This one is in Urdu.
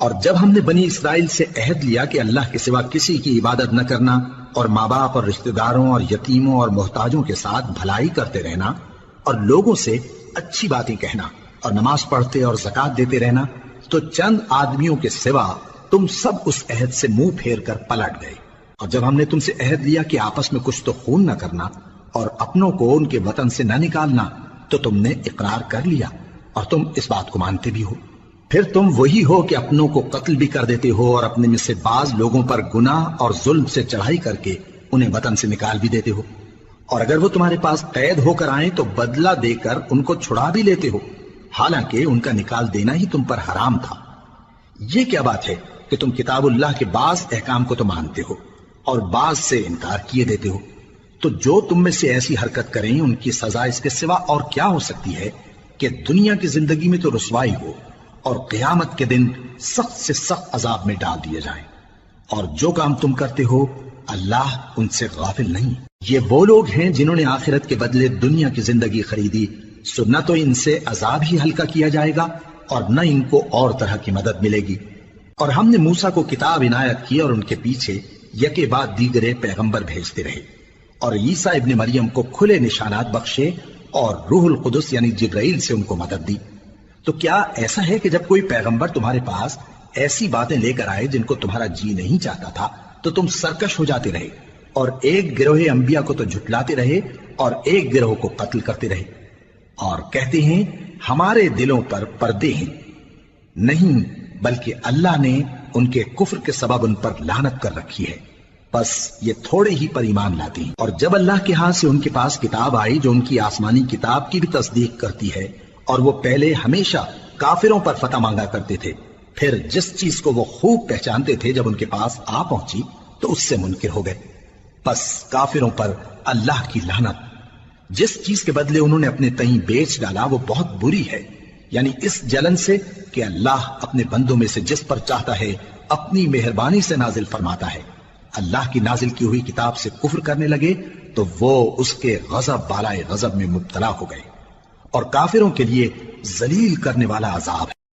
اور جب ہم نے بنی اسرائیل سے عہد لیا کہ اللہ کے سوا کسی کی عبادت نہ کرنا اور ماں باپ اور رشتہ داروں اور یتیموں اور محتاجوں کے ساتھ بھلائی کرتے رہنا اور لوگوں سے اچھی باتیں کہنا اور نماز پڑھتے اور زکوٰۃ دیتے رہنا، تو چند آدمیوں کے سوا تم سب اس عہد سے منہ پھیر کر پلٹ گئے۔ اور جب ہم نے تم سے عہد لیا کہ آپس میں کچھ تو خون نہ کرنا اور اپنوں کو ان کے وطن سے نہ نکالنا، تو تم نے اقرار کر لیا اور تم اس بات کو مانتے بھی ہو۔ پھر تم وہی ہو کہ اپنوں کو قتل بھی کر دیتے ہو اور اپنے میں سے بعض لوگوں پر گناہ اور ظلم سے چڑھائی کر کے انہیں وطن سے نکال بھی دیتے ہو، اور اگر وہ تمہارے پاس قید ہو کر آئیں تو بدلہ دے کر ان کو چھڑا بھی لیتے ہو، حالانکہ ان کا نکال دینا ہی تم پر حرام تھا۔ یہ کیا بات ہے کہ تم کتاب اللہ کے بعض احکام کو تو مانتے ہو اور بعض سے انکار کیے دیتے ہو؟ تو جو تم میں سے ایسی حرکت کریں ان کی سزا اس کے سوا اور کیا ہو سکتی ہے کہ دنیا کی زندگی میں تو رسوائی ہو اور قیامت کے دن سخت سے سخت عذاب میں ڈال دیے جائیں۔ اور جو کام تم کرتے ہو اللہ ان سے غافل نہیں۔ یہ وہ لوگ ہیں جنہوں نے آخرت کے بدلے دنیا کی زندگی خریدی، سو نہ تو ان سے عذاب ہی ہلکا کیا جائے گا اور نہ ان کو اور طرح کی مدد ملے گی۔ اور ہم نے موسیٰ کو کتاب عنایت کی اور ان کے پیچھے یکے بعد دیگرے پیغمبر بھیجتے رہے، اور عیسیٰ ابن مریم کو کھلے نشانات بخشے اور روح القدس یعنی جبرائیل سے ان کو مدد دی۔ تو کیا ایسا ہے کہ جب کوئی پیغمبر تمہارے پاس ایسی باتیں لے کر آئے جن کو تمہارا جی نہیں چاہتا تھا تو تم سرکش ہو جاتے رہے اور ایک گروہ انبیاء کو تو جھٹلاتے رہے اور ایک گروہ کو قتل کرتے رہے، اور کہتے ہیں ہمارے دلوں پر پردے ہیں؟ نہیں، بلکہ اللہ نے ان کے کفر کے سبب ان پر لعنت کر رکھی ہے، بس یہ تھوڑے ہی پر ایمان لاتے ہیں۔ اور جب اللہ کے ہاں سے ان کے پاس کتاب آئی جو ان کی آسمانی کتاب کی بھی تصدیق کرتی ہے، اور وہ پہلے ہمیشہ کافروں پر فتح مانگا کرتے تھے، پھر جس چیز کو وہ خوب پہچانتے تھے جب ان کے پاس آ پہنچی تو اس سے منکر ہو گئے، بس کافروں پر اللہ کی لعنت۔ جس چیز کے بدلے انہوں نے اپنے تئیں بیچ ڈالا وہ بہت بری ہے، یعنی اس جلن سے کہ اللہ اپنے بندوں میں سے جس پر چاہتا ہے اپنی مہربانی سے نازل فرماتا ہے۔ اللہ کی نازل کی ہوئی کتاب سے کفر کرنے لگے تو وہ اس کے غضب بالائے غضب میں مبتلا ہو گئے، اور کافروں کے لیے ذلیل کرنے والا عذاب ہے۔